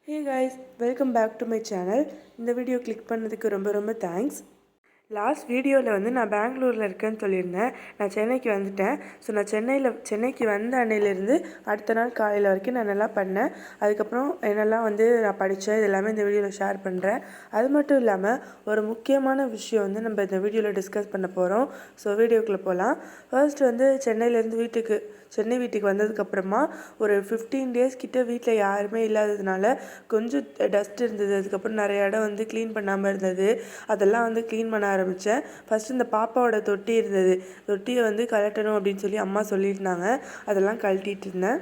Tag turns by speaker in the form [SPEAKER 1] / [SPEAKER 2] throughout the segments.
[SPEAKER 1] Hey guys, welcome back to my channel. இந்த video click பண்ணதுக்கு ரொம்ப தேங்க்ஸ். லாஸ்ட் வீடியோவில் வந்து நான் பெங்களூரில் இருக்கேன்னு சொல்லியிருந்தேன். நான் சென்னைக்கு வந்துட்டேன். ஸோ நான் சென்னைக்கு வந்த அன்னையிலேருந்து அடுத்த நாள் காலையில் வரைக்கும் நான் நல்லா பண்ணேன். அதுக்கப்புறம் என்னெல்லாம் வந்து நான் படித்தேன் இது எல்லாமே இந்த வீடியோவில் ஷேர் பண்ணுறேன். அது மட்டும் இல்லாமல் ஒரு முக்கியமான விஷயம் வந்து நம்ம இந்த வீடியோவில் டிஸ்கஸ் பண்ண போகிறோம். ஸோ வீடியோக்குள்ளே போகலாம். ஃபர்ஸ்ட் வந்து சென்னை வீட்டுக்கு வந்ததுக்கப்புறமா ஒரு 15 டேஸ் கிட்ட வீட்டில் யாருமே இல்லாததுனால கொஞ்சம் டஸ்ட் இருந்தது. அதுக்கப்புறம் நிறைய இடம் வந்து க்ளீன் பண்ணாமல் இருந்தது. அதெல்லாம் வந்து க்ளீன் பண்ண ஆரம்பித்தேன். ஃபஸ்ட்டு இந்த பாப்பாவோட தொட்டி இருந்தது. தொட்டியை வந்து கழட்டணும் அப்படின்னு சொல்லி அம்மா சொல்லியிருந்தாங்க. அதெல்லாம் கழட்டிகிட்டு இருந்தேன்.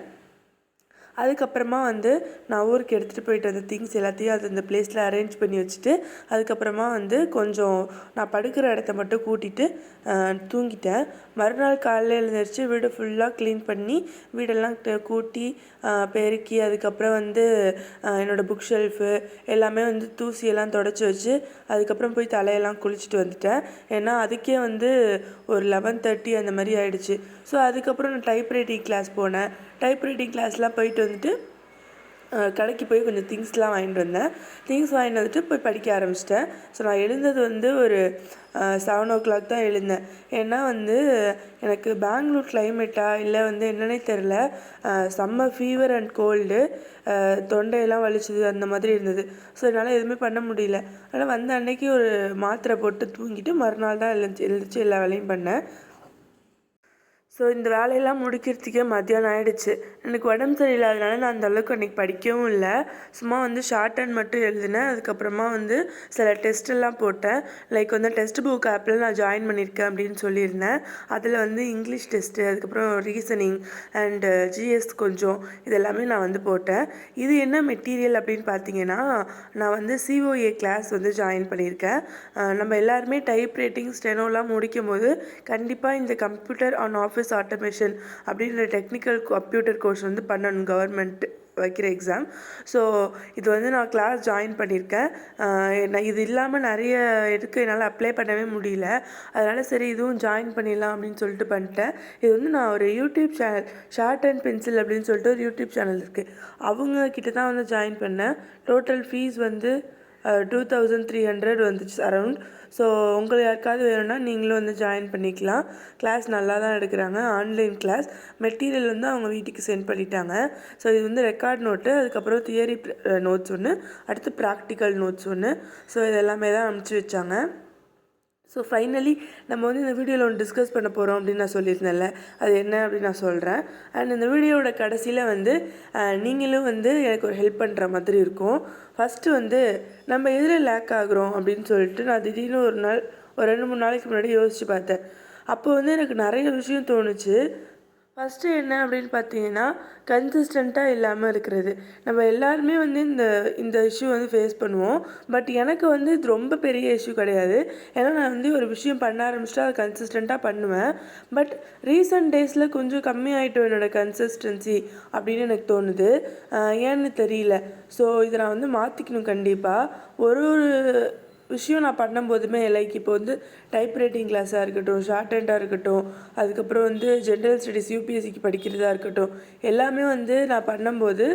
[SPEAKER 1] அதுக்கப்புறமா வந்து நான் ஊருக்கு எடுத்துகிட்டு போயிட்டு வந்த திங்ஸ் எல்லாத்தையும் அது இந்த பிளேஸில் அரேஞ்ச் பண்ணி வச்சுட்டு அதுக்கப்புறமா வந்து கொஞ்சம் நான் படுக்கிற இடத்த மட்டும் கூட்டிகிட்டு தூங்கிட்டேன். மறுநாள் காலையில் எழுந்திரிச்சு வீடு ஃபுல்லாக க்ளீன் பண்ணி வீடெல்லாம் கூட்டி பெருக்கி அதுக்கப்புறம் வந்து என்னோடய புக் ஷெல்ஃபு எல்லாமே வந்து தூசியெல்லாம் தொடச்சி வச்சு அதுக்கப்புறம் போய் தலையெல்லாம் குளிச்சுட்டு வந்துட்டேன். ஏன்னா அதுக்கே வந்து ஒரு 11:30 அந்த மாதிரி ஆயிடுச்சு. ஸோ அதுக்கப்புறம் நான் டைப்ரைட்டிங் கிளாஸ் போனேன். டைப்ரைட்டிங் கிளாஸ்லாம் போயிட்டு வந்துட்டு கடைக்கு போய் கொஞ்சம் திங்ஸ்லாம் வாங்கிட்டு வந்தேன். திங்ஸ் வாங்கிட்டு வந்துட்டு போய் படிக்க ஆரம்பிச்சிட்டேன். ஸோ நான் எழுந்தது வந்து ஒரு 7 o'clock தான் எழுந்தேன். ஏன்னா வந்து எனக்கு பெங்களூர் கிளைமேட்டா இல்லை வந்து என்னன்னே தெரில, செம்ம ஃபீவர் அண்ட் கோல்டு, தொண்டையெல்லாம் வலிச்சுது அந்த மாதிரி இருந்தது. ஸோ என்னால் எதுவுமே பண்ண முடியல. ஆனால் வந்த அன்னைக்கு ஒரு மாத்திரை போட்டு தூங்கிட்டு மறுநாள் தான் எழுந்திரிச்சு எல்லா வேலையும் பண்ணேன். ஸோ இந்த வேலையெல்லாம் முடிக்கிறதுக்கே மத்தியானம் ஆகிடுச்சு. எனக்கு உடம்பு சரியில்லாதனால நான் அந்தளவுக்கு அன்றைக்கி படிக்கவும் இல்லை. சும்மா வந்து ஷார்ட் ஹேண்ட் மட்டும் எழுதினேன். அதுக்கப்புறமா வந்து சில டெஸ்ட்டெல்லாம் போட்டேன். லைக் வந்து டெஸ்ட் புக் ஆப்பில் நான் ஜாயின் பண்ணியிருக்கேன் அப்படின்னு சொல்லியிருந்தேன். அதில் வந்து இங்கிலீஷ் டெஸ்ட்டு, அதுக்கப்புறம் ரீசனிங் அண்டு ஜிஎஸ் கொஞ்சம் இதெல்லாமே நான் வந்து போட்டேன். இது என்ன மெட்டீரியல் அப்படின்னு பார்த்தீங்கன்னா, நான் வந்து சிஓஏ கிளாஸ் வந்து ஜாயின் பண்ணியிருக்கேன். நம்ம எல்லாருமே டைப் ரைட்டிங் ஸ்டெனோலாம் முடிக்கும் போது கண்டிப்பாக இந்த கம்ப்யூட்டர் ஆன் ஆஃபீஸ் ஆட்டோமேஷன் அப்படின்ற டெக்னிக்கல் கம்ப்யூட்டர் கோர்ஸ் வந்து பண்ணணும், கவர்மெண்ட் வைக்கிற எக்ஸாம். ஸோ இது வந்து நான் கிளாஸ் ஜாயின் பண்ணியிருக்கேன். நான் இது இல்லாமல் நிறைய இதுக்கு என்னால் அப்ளை பண்ணவே முடியல. அதனால் சரி இதுவும் ஜாயின் பண்ணிடலாம் அப்படின்னு சொல்லிட்டு பண்ணிட்டேன். இது வந்து நான் ஒரு YouTube channel, short and pencil அப்படின்னு சொல்லிட்டு ஒரு யூடியூப் சேனல் இருக்குது, அவங்க கிட்ட தான் வந்து ஜாயின் பண்ணேன். டோட்டல் ஃபீஸ் வந்து 2300 வந்துச்சு அரௌண்ட். ஸோ உங்களுக்கு யாருக்காவது வேணும்னா நீங்களும் வந்து ஜாயின் பண்ணிக்கலாம். கிளாஸ் நல்லா தான் எடுக்கிறாங்க. Online class. மெட்டீரியல் வந்து அவங்க வீட்டுக்கு சென்ட் பண்ணிட்டாங்க. ஸோ இது வந்து ரெக்கார்ட் நோட்டு, அதுக்கப்புறம் தியரி நோட்ஸ் ஒன்று, அடுத்து ப்ராக்டிக்கல் நோட்ஸ் ஒன்று. ஸோ இது எல்லாமே தான் அனுப்பிச்சி வச்சாங்க. ஸோ ஃபைனலி நம்ம வந்து இந்த வீடியோவில் ஒன்று டிஸ்கஸ் பண்ண போகிறோம் அப்படின்னு நான் சொல்லியிருந்தேன்ல, அது என்ன அப்படின்னு நான் சொல்கிறேன். அண்ட் இந்த வீடியோவோட கடைசியில் வந்து நீங்களும் வந்து எனக்கு ஒரு ஹெல்ப் பண்ணுற மாதிரி இருக்கும். ஃபஸ்ட்டு வந்து நம்ம எதில் லேக் ஆகுறோம் அப்படின்னு சொல்லிட்டு நான் திடீர்னு ஒரு 2-3 நாளைக்கு முன்னாடி யோசித்து பார்த்தேன். அப்போ வந்து எனக்கு நிறைய விஷயம் தோணுச்சு. ஃபஸ்ட்டு என்ன அப்படின்னு பார்த்தீங்கன்னா, கன்சிஸ்டண்ட்டாக இல்லாமல் இருக்கிறது. நம்ம எல்லாருமே வந்து இந்த இஷ்யூ வந்து ஃபேஸ் பண்ணுவோம். பட் எனக்கு வந்து இது ரொம்ப பெரிய இஷ்யூ கிடையாது. ஏன்னா நான் வந்து ஒரு விஷயம் பண்ண ஆரம்பிச்சிட்டா அதை கன்சிஸ்டண்ட்டாக பண்ணுவேன். பட் ரீசெண்ட் டேஸில் கொஞ்சம் கம்மியாயிட்டோம் என்னோடய கன்சிஸ்டன்சி அப்படின்னு எனக்கு தோணுது. ஏன்னு தெரியல. ஸோ இதை நான் வந்து மாற்றிக்கணும் கண்டிப்பாக. ஒரு விஷயம் நான் பண்ணும்போதுமே, லைக் இப்போ வந்து டைப் ரைட்டிங் கிளாஸாக இருக்கட்டும், ஷார்ட் ஹேண்டாக இருக்கட்டும், அதுக்கப்புறம் வந்து ஜென்ரல் ஸ்டடீஸ் யூபிஎஸ்சிக்கு படிக்கிறதா இருக்கட்டும், எல்லாமே வந்து நான் பண்ணும்போது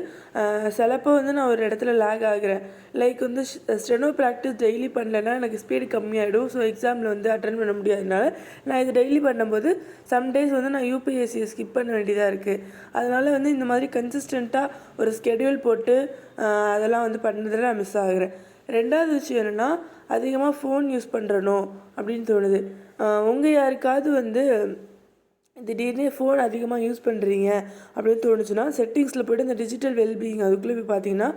[SPEAKER 1] சிலப்போ வந்து நான் ஒரு இடத்துல லேக் ஆகிறேன். லைக் வந்து ஸ்டெனோ ப்ராக்டிஸ் டெய்லி பண்ணலைன்னா எனக்கு ஸ்பீடு கம்மியாகிடும். ஸோ எக்ஸாமில் வந்து அட்டன் பண்ண முடியாதனால நான் இது டெய்லி பண்ணும்போது சம்டேஸ் வந்து நான் யூபிஎஸ்சியை ஸ்கிப் பண்ண வேண்டியதாக இருக்குது. அதனால் வந்து இந்த மாதிரி கன்சிஸ்டண்ட்டாக ஒரு ஸ்கெடியூல் போட்டு அதெல்லாம் வந்து பண்ணுறதுல நான் மிஸ் ஆகிறேன். ரெண்டாவது விஷயம் என்னென்னா, அதிகமாக ஃபோன் யூஸ் பண்ணுறனோ அப்படின்னு தோணுது. உங்கள் யாருக்காவது வந்து திடீர்னு ஃபோன் அதிகமாக யூஸ் பண்ணுறீங்க அப்படின்னு தோணுச்சுன்னா, செட்டிங்ஸில் போய்ட்டு இந்த டிஜிட்டல் வெல்பீயிங் அதுக்குள்ளே போய் பார்த்தீங்கன்னா,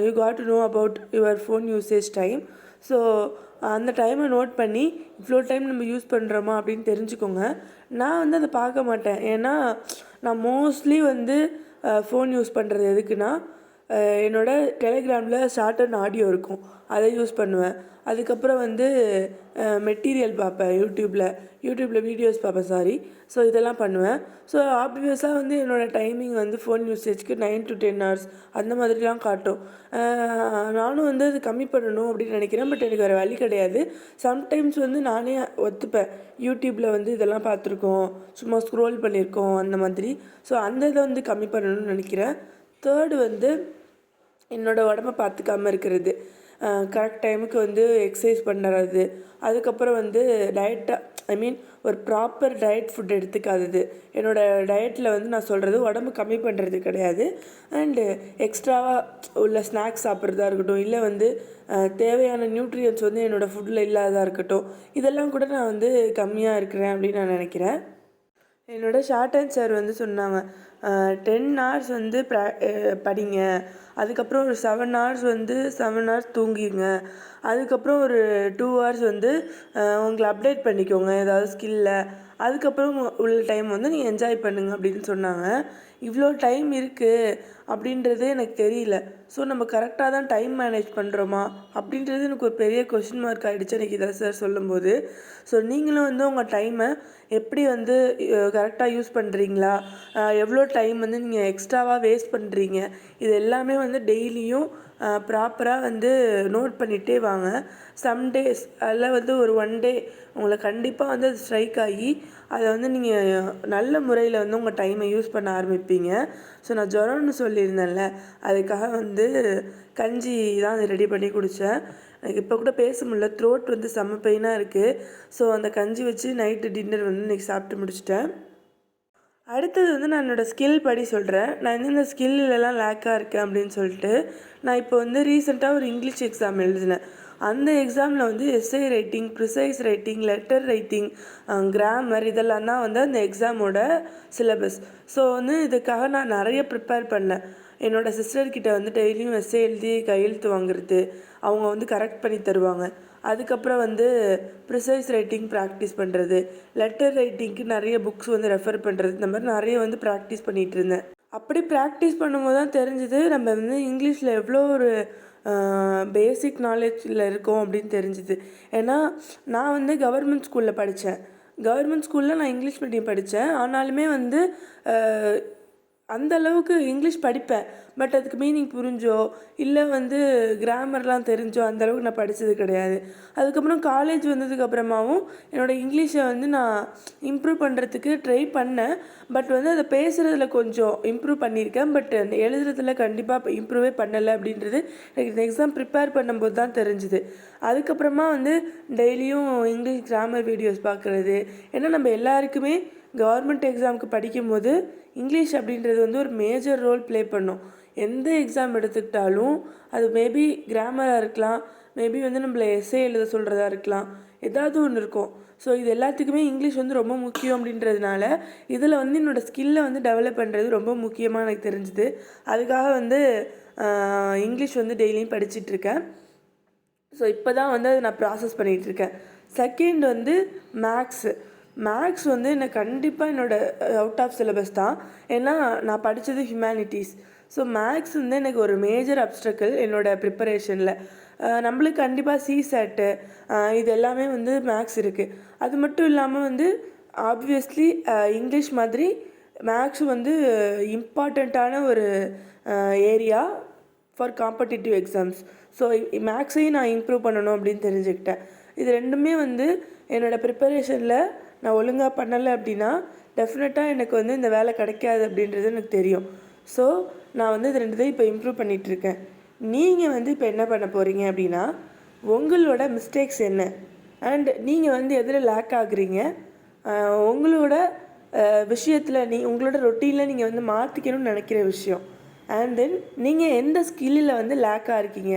[SPEAKER 1] you got to know about your phone usage time. So அந்த டைமை நோட் பண்ணி இவ்வளோ டைம் நம்ம யூஸ் பண்ணுறோமா அப்படின்னு தெரிஞ்சுக்கோங்க. நான் வந்து அதை பார்க்க மாட்டேன். ஏன்னா நான் மோஸ்ட்லி வந்து ஃபோன் யூஸ் பண்ணுறது எதுக்குன்னா, என்னோடய டெலிகிராமில் ஷார்ட் அண்ட் ஆடியோ இருக்கும், அதை யூஸ் பண்ணுவேன். அதுக்கப்புறம் வந்து மெட்டீரியல் பார்ப்பேன், யூடியூப்பில் வீடியோஸ் பார்ப்பேன். ஸோ இதெல்லாம் பண்ணுவேன். ஸோ ஆப்வியஸாக வந்து என்னோடய டைமிங் வந்து ஃபோன் யூசேஜ்க்கு 9 to 10 hours அந்த மாதிரிலாம் காட்டும். நானும் வந்து அது கம்மி பண்ணணும் அப்படின்னு நினைக்கிறேன். பட் எனக்கு வேறு வழி கிடையாது. சம்டைம்ஸ் வந்து நானே ஒத்துப்பேன், யூடியூப்பில் வந்து இதெல்லாம் பார்த்துருக்கோம், சும்மா ஸ்க்ரோல் பண்ணியிருக்கோம் அந்த மாதிரி. ஸோ அந்த இதை வந்து கம்மி பண்ணணும்னு நினைக்கிறேன். தேர்டு வந்து என்னோடய உடம்ப பார்த்துக்காம இருக்கிறது, கரெக்ட் டைமுக்கு வந்து எக்ஸசைஸ் பண்ணுறது, அதுக்கப்புறம் வந்து டயட்டாக ஒரு ப்ராப்பர் டயட் ஃபுட் எடுத்துக்காதது. என்னோடய டயட்டில் வந்து நான் சொல்கிறது உடம்பு கம்மி பண்ணுறது கிடையாது, அண்டு எக்ஸ்ட்ராவாக உள்ள ஸ்நாக்ஸ் சாப்பிட்றதா இருக்கட்டும், இல்லை வந்து தேவையான நியூட்ரியன்ஸ் வந்து என்னோடய ஃபுட்டில் இல்லாததாக இருக்கட்டும், இதெல்லாம் கூட நான் வந்து கம்மியாக இருக்கிறேன் அப்படின்னு நான் நினைக்கிறேன். என்னோடய ஷார்ட் ஹேண்ட் சார் வந்து சொன்னாங்க, 10 ஹார்ஸ் வந்து படிங்க, அதுக்கப்புறம் ஒரு 7 ஹார்ஸ் வந்து 7 ஹார்ஸ் தூங்கிடுங்க, அதுக்கப்புறம் ஒரு 2 ஹார்ஸ் வந்து உங்களை அப்டேட் பண்ணிக்கோங்க ஏதாவது ஸ்கில்ல, அதுக்கப்புறம் உள்ள டைம் வந்து நீங்கள் என்ஜாய் பண்ணுங்க அப்படின்னு சொன்னாங்க. இவ்வளோ டைம் இருக்குது அப்படின்றது எனக்கு தெரியல. ஸோ நம்ம கரெக்டாக தான் டைம் மேனேஜ் பண்ணுறோமா அப்படின்றது எனக்கு ஒரு பெரிய கொஷின் மார்க் ஆகிடுச்சு எனக்கு இதை சார் சொல்லும்போது. ஸோ நீங்களும் வந்து உங்கள் டைமை எப்படி வந்து கரெக்டாக யூஸ் பண்ணுறீங்களா, எவ்வளோ டைம் வந்து நீங்கள் எக்ஸ்ட்ராவாக வேஸ்ட் பண்ணுறீங்க, இது எல்லாமே வந்து டெய்லியும் ப்ராப்பராக வந்து நோட் பண்ணிகிட்டே வாங்க. சம் டேஸ் அதில் வந்து ஒரு 1 டே உங்களை கண்டிப்பாக வந்து அது ஸ்ட்ரைக் ஆகி அதை வந்து நீங்கள் நல்ல முறையில் வந்து உங்கள் டைமை யூஸ் பண்ண ஆரம்பிப்பீங்க. ஸோ நான் ஜுரம்னு சொல்லியிருந்தேன்ல, அதுக்காக வந்து கஞ்சி தான் ரெடி பண்ணி குடித்தேன். எனக்கு இப்போ கூட பேச முடியல, த்ரோட் வந்து செம்ம பெயினாக இருக்குது. ஸோ அந்த கஞ்சி வச்சு நைட்டு டின்னர் வந்து இன்றைக்கி சாப்பிட்டு முடிச்சிட்டேன். அடுத்தது வந்து நான் என்னோடய ஸ்கில் படி சொல்கிறேன். நான் எந்தெந்த ஸ்கில்லெலாம் லேக்காக இருக்கேன் அப்படின்னு சொல்லிட்டு. நான் இப்போ வந்து ரீசெண்டாக ஒரு இங்கிலீஷ் எக்ஸாம் எழுதினேன். அந்த எக்ஸாமில் வந்து S A writing, precise writing, letter writing, grammar இதெல்லாம் தான் வந்து அந்த எக்ஸாமோட சிலபஸ். ஸோ வந்து இதுக்காக நான் நிறைய ப்ரிப்பேர் பண்ணேன். என்னோடய சிஸ்டர்கிட்ட வந்து டெய்லியும் எஸ்ஏ எழுதி கையெழுத்து வாங்குறது, அவங்க வந்து கரெக்ட் பண்ணி தருவாங்க. அதுக்கப்புறம் வந்து ப்ரிசைஸ் ரைட்டிங் ப்ராக்டிஸ் பண்ணுறது, லெட்டர் ரைட்டிங்க்கு நிறைய புக்ஸ் வந்து ரெஃபர் பண்ணுறது, இந்த மாதிரி நிறைய வந்து ப்ராக்டிஸ் பண்ணிகிட்டு இருந்தேன். அப்படி ப்ராக்டிஸ் பண்ணும்போது தான் தெரிஞ்சுது நம்ம வந்து இங்கிலீஷில் எவ்வளோ ஒரு பேசிக் நாலேஜில் இருக்கோம் அப்படின்னு தெரிஞ்சுது. ஏன்னா நான் வந்து கவர்மெண்ட் ஸ்கூலில் படித்தேன். கவர்மெண்ட் ஸ்கூலில் நான் இங்கிலீஷ் மீடியம் படித்தேன். ஆனாலுமே வந்து அந்த அளவுக்கு இங்கிலீஷ் படிப்பேன், பட் அதுக்கு மீனிங் புரிஞ்சோ இல்லை வந்து கிராமர்லாம் தெரிஞ்சோ அந்தளவுக்கு நான் படித்தது கிடையாது. அதுக்கப்புறம் காலேஜ் வந்ததுக்கப்புறமாவும் என்னோடய இங்கிலீஷை வந்து நான் இம்ப்ரூவ் பண்ணுறதுக்கு ட்ரை பண்ணேன். பட் வந்து அதை பேசுகிறதுல கொஞ்சம் இம்ப்ரூவ் பண்ணியிருக்கேன், பட் எழுதுறதுல கண்டிப்பாக இம்ப்ரூவே பண்ணலை அப்படின்றது எனக்கு இந்த எக்ஸாம் ப்ரிப்பேர் பண்ணும்போது தான் தெரிஞ்சுது. அதுக்கப்புறமா வந்து டெய்லியும் இங்கிலீஷ் கிராமர் வீடியோஸ் பார்க்குறது. ஏன்னா நம்ம எல்லாருக்குமே கவர்மெண்ட் எக்ஸாமுக்கு படிக்கும்போது இங்கிலீஷ் அப்படின்றது வந்து ஒரு மேஜர் ரோல் ப்ளே பண்ணும். எந்த எக்ஸாம் எடுத்துக்கிட்டாலும் அது மேபி கிராமராக இருக்கலாம், மேபி வந்து நம்மளை எஸ்ஏ எழுத சொல்கிறதா இருக்கலாம், ஏதாவது ஒன்று இருக்கும். ஸோ இது எல்லாத்துக்குமே இங்கிலீஷ் வந்து ரொம்ப முக்கியம் அப்படின்றதுனால இதில் வந்து என்னோடய ஸ்கில்லை வந்து டெவலப் பண்ணுறது ரொம்ப முக்கியமாக எனக்கு தெரிஞ்சுது. அதுக்காக வந்து இங்கிலீஷ் வந்து டெய்லியும் படிச்சிட்ருக்கேன். ஸோ இப்போ தான் வந்து அதை நான் ப்ராசஸ் பண்ணிகிட்ருக்கேன். செகண்ட் வந்து மேக்ஸ் வந்து எனக்கு கண்டிப்பாக என்னோடய அவுட் ஆஃப் சிலபஸ் தான். ஏன்னா நான் படித்தது ஹியூமனிட்டிஸ். ஸோ மேக்ஸ் வந்து எனக்கு ஒரு மேஜர் அப்ஸ்ட்ரக்கிள் என்னோடய ப்ரிப்பரேஷனில். நம்மளுக்கு கண்டிப்பாக சிசேட்டு இது எல்லாமே வந்து மேக்ஸ் இருக்குது. அது மட்டும் இல்லாமல் வந்து ஆப்வியஸ்லி இங்கிலீஷ் மாதிரி மேக்ஸ் வந்து இம்பார்ட்டண்ட்டான ஒரு area for competitive exams. So மேக்ஸையும் நான் இம்ப்ரூவ் பண்ணணும் அப்படின்னு தெரிஞ்சுக்கிட்டேன். இது ரெண்டுமே வந்து என்னோடய ப்ரிப்பரேஷனில் நான் ஒழுங்காக பண்ணலை அப்படின்னா டெஃபினட்டாக எனக்கு வந்து இந்த வேலை கிடைக்காது அப்படின்றது எனக்கு தெரியும். ஸோ நான் வந்து இது ரெண்டுத்தையும் இப்போ இம்ப்ரூவ் பண்ணிகிட்ருக்கேன். நீங்கள் வந்து இப்போ என்ன பண்ண போகிறீங்க அப்படின்னா, உங்களோட மிஸ்டேக்ஸ் என்ன அண்ட் நீங்கள் வந்து எதில் லேக் ஆகுறீங்க, உங்களோட விஷயத்தில் உங்களோட ரொட்டீனில் நீங்கள் வந்து மாற்றிக்கணும்னு நினைக்கிற விஷயம், அண்ட் தென் நீங்கள் எந்த ஸ்கில்லில் வந்து லேக்காக இருக்கீங்க,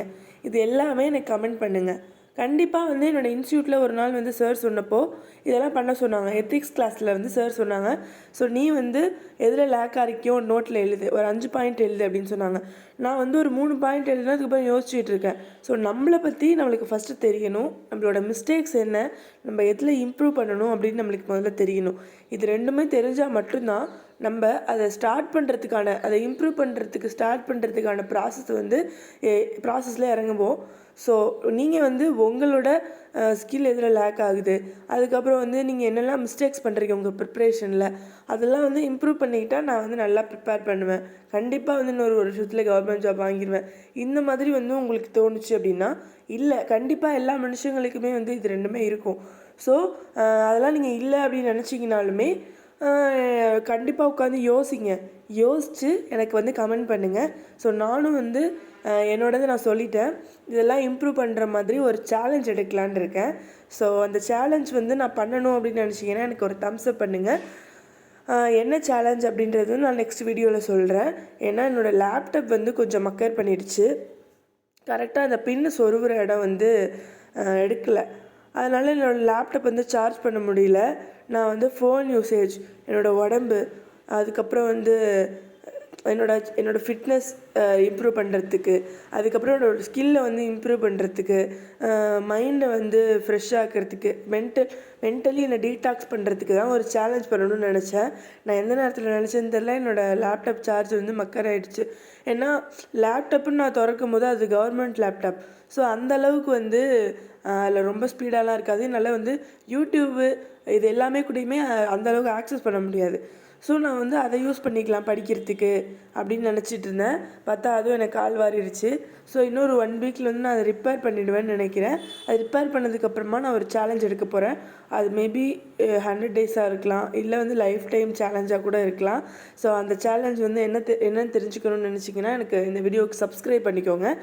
[SPEAKER 1] இது எல்லாமே எனக்கு கமெண்ட் பண்ணுங்கள். கண்டிப்பாக வந்து என்னோடய இன்ஸ்டியூட்டில் ஒரு நாள் வந்து சார் சொன்னப்போ இதெல்லாம் பண்ண சொன்னாங்க. எத்திக்ஸ் கிளாஸில் வந்து சார் சொன்னாங்க, ஸோ நீ வந்து எதில் லேக்காக இருக்கியோ நோட்டில் எழுது, ஒரு 5 பாயிண்ட் எழுது அப்படின்னு சொன்னாங்க. நான் வந்து ஒரு 3 பாயிண்ட் எழுதுனா அதுக்கப்புறம் யோசிச்சுட்டு இருக்கேன். ஸோ நம்மளை பற்றி நம்மளுக்கு ஃபஸ்ட்டு தெரியணும், நம்மளோட மிஸ்டேக்ஸ் என்ன, நம்ம எதில் இம்ப்ரூவ் பண்ணணும் அப்படின்னு நம்மளுக்கு முதல்ல தெரியணும். இது ரெண்டுமே தெரிஞ்சால் மட்டும்தான் நம்ம அதை ஸ்டார்ட் பண்ணுறதுக்கான, அதை இம்ப்ரூவ் பண்ணுறதுக்கு ஸ்டார்ட் பண்ணுறதுக்கான ப்ராசஸில் இறங்குவோம். ஸோ நீங்கள் வந்து உங்களோட ஸ்கில் எதில் லேக் ஆகுது, அதுக்கப்புறம் வந்து நீங்கள் என்னெல்லாம் மிஸ்டேக்ஸ் பண்ணுறீங்க உங்கள் ப்ரிப்ரேஷனில், அதெல்லாம் வந்து இம்ப்ரூவ் பண்ணிக்கிட்டால் நான் வந்து நல்லா ப்ரிப்பேர் பண்ணுவேன். கண்டிப்பாக வந்து இன்னொரு வருஷத்தில் கவர்மெண்ட் ஜாப் வாங்கிடுவேன். இந்த மாதிரி வந்து உங்களுக்கு தோணுச்சு அப்படின்னா, இல்லை கண்டிப்பாக எல்லா மனுஷங்களுக்குமே வந்து இது ரெண்டுமே இருக்கும். ஸோ அதெல்லாம் நீங்கள் இல்லை அப்படின்னு நினச்சிங்கனாலுமே கண்டிப்பாக உட்காந்து யோசிங்க. யோசித்து எனக்கு வந்து கமெண்ட் பண்ணுங்கள். ஸோ நானும் வந்து என்னோடது நான் சொல்லிட்டேன். இதெல்லாம் இம்ப்ரூவ் பண்ணுற மாதிரி ஒரு சேலஞ்ச் எடுக்கலான்னு இருக்கேன். ஸோ அந்த சேலஞ்ச் வந்து நான் பண்ணணும் அப்படின்னு நினச்சிங்கன்னா எனக்கு ஒரு தம்ஸ் அப் பண்ணுங்கள். என்ன சேலஞ்ச் அப்படின்றது நான் நெக்ஸ்ட் வீடியோவில் சொல்கிறேன். ஏன்னா என்னோடய லேப்டாப் வந்து கொஞ்சம் மக்கர் பண்ணிடுச்சு. கரெக்டாக அந்த பின்னு சொருகிற இடம் வந்து எடுக்கலை. அதனால் என்னோடய லேப்டாப் வந்து சார்ஜ் பண்ண முடியல. நான் வந்து ஃபோன் யூசேஜ், என்னோடய உடம்பு, அதுக்கப்புறம் வந்து என்னோடய ஃபிட்னஸ் இம்ப்ரூவ் பண்ணுறதுக்கு, அதுக்கப்புறம் என்னோடய ஸ்கில்லை வந்து இம்ப்ரூவ் பண்ணுறதுக்கு, மைண்டை வந்து ஃப்ரெஷ் ஆக்கிறதுக்கு, மென்டலி என்னை டீடாக்ஸ் பண்ணுறதுக்கு தான் ஒரு சேலஞ்ச் பண்ணணும்னு நினச்சேன். நான் எந்த நேரத்தில் நினச்சேன்னு தெரில. என்னோடய லேப்டாப் சார்ஜ் வந்து மக்கர் ஆகிடுச்சு. ஏன்னா லேப்டாப்புன்னு நான் திறக்கும் போது அது கவர்மெண்ட் லேப்டாப். ஸோ அந்தளவுக்கு வந்து அதில் ரொம்ப ஸ்பீடாலாம் இருக்காது. என்னால் வந்து யூடியூப்பு இது எல்லாமே கூடயுமே அந்தளவுக்கு ஆக்சஸ் பண்ண முடியாது. ஸோ நான் வந்து அதை யூஸ் பண்ணிக்கலாம் படிக்கிறதுக்கு அப்படின்னு நினச்சிட்டு இருந்தேன். பார்த்தா அதுவும் எனக்கு கால் வாரிடுச்சு. ஸோ இன்னொரு 1 வீக்கில் வந்து நான் அதை ரிப்பேர் பண்ணிவிடுவேன்னு நினைக்கிறேன். அது ரிப்பேர் பண்ணதுக்கப்புறமா நான் ஒரு சேலஞ்ச் எடுக்க போகிறேன். அது மேபி 100 டேஸாக இருக்கலாம், இல்லை வந்து லைஃப் டைம் சேலஞ்சாக கூட இருக்கலாம். ஸோ அந்த சேலஞ்ச் வந்து என்னன்னு தெரிஞ்சுக்கணும்னு நினச்சிங்கன்னா எனக்கு இந்த வீடியோவுக்கு சப்ஸ்கிரைப் பண்ணிக்கோங்க.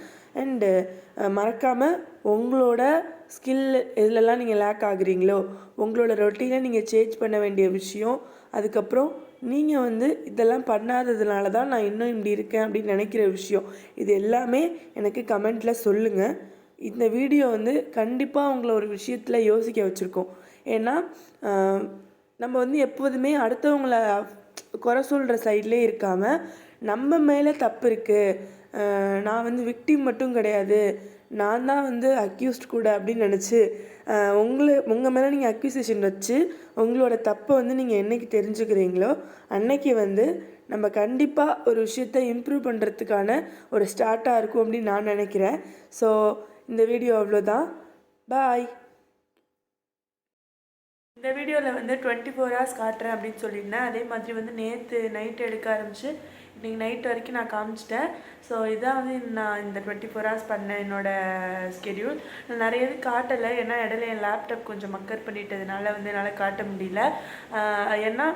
[SPEAKER 1] அண்டு மறக்காமல் உங்களோட ஸ்கில் எதுலெல்லாம் நீங்கள் லேக் ஆகுறீங்களோ, உங்களோட ரொட்டீனை நீங்கள் சேஞ்ச் பண்ண வேண்டிய விஷயம், அதுக்கப்புறம் நீங்கள் வந்து இதெல்லாம் பண்ணாததுனால தான் நான் இன்னும் இப்படி இருக்கேன் அப்படின்னு நினைக்கிற விஷயம், இது எல்லாமே எனக்கு கமெண்ட்டில் சொல்லுங்கள். இந்த வீடியோ வந்து கண்டிப்பாக உங்களை ஒரு விஷயத்தில் யோசிக்க வச்சுருக்கோம். ஏன்னா நம்ம வந்து எப்போதுமே அடுத்தவங்கள குறை சொல்கிற சைட்லேயே இருக்காமல், நம்ம மேலே தப்பு இருக்குது, நான் வந்து விக்டிம் மட்டும் கிடையாது, நான் தான் வந்து அக்யூஸ்ட் கூட அப்படின்னு நினச்சி உங்கள் மேலே நீங்கள் அக்யூசேஷன் வச்சு உங்களோட தப்பை வந்து நீங்கள் என்றைக்கு தெரிஞ்சுக்கிறீங்களோ அன்னைக்கு வந்து நம்ம கண்டிப்பாக ஒரு விஷயத்தை இம்ப்ரூவ் பண்ணுறதுக்கான ஒரு ஸ்டார்ட்டாக இருக்கும் அப்படின்னு நான் நினைக்கிறேன். ஸோ இந்த வீடியோ அவ்வளோதான். பாய். இந்த வீடியோவில் வந்து 24 hours காட்டுறேன் அப்படின்னு சொல்லியிருந்தேன். அதே மாதிரி வந்து நேற்று நைட்டு எடுக்க ஆரம்பிச்சு இன்றைக்கி நைட் வரைக்கும் நான் காமிச்சிட்டேன். ஸோ இதான் வந்து நான் இந்த 24 hours பண்ணேன் என்னோடய ஸ்கெடியூல். நான் நிறைய இது காட்டலை, ஏன்னா இடையில என் லேப்டாப் கொஞ்சம் மக்கர் பண்ணிட்டதுனால வந்து என்னால் காட்ட முடியல. ஏன்னா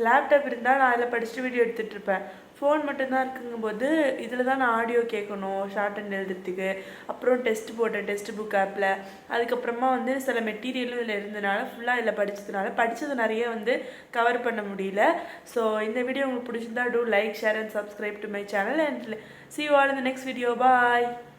[SPEAKER 1] லேப்டாப் இருந்தால் நான் அதில் படிச்சுட்டு வீடியோ எடுத்துகிட்ருப்பேன். ஃபோன் மட்டும்தான் இருக்குங்கும்போது இதில் தான் நான் ஆடியோ கேட்கணும் ஷார்ட் அண்ட் எழுதுறதுக்கு. அப்புறம் டெஸ்ட் போட்டேன் டெஸ்ட் புக் ஆப்பில். அதுக்கப்புறமா வந்து சில மெட்டீரியலும் இதில் இருந்தனால ஃபுல்லாக இதில் படித்தது நிறைய வந்து கவர் பண்ண முடியல. ஸோ இந்த வீடியோ உங்களுக்கு பிடிச்சிருந்தா do like, share and subscribe to my channel, and see you all in the next video. Bye.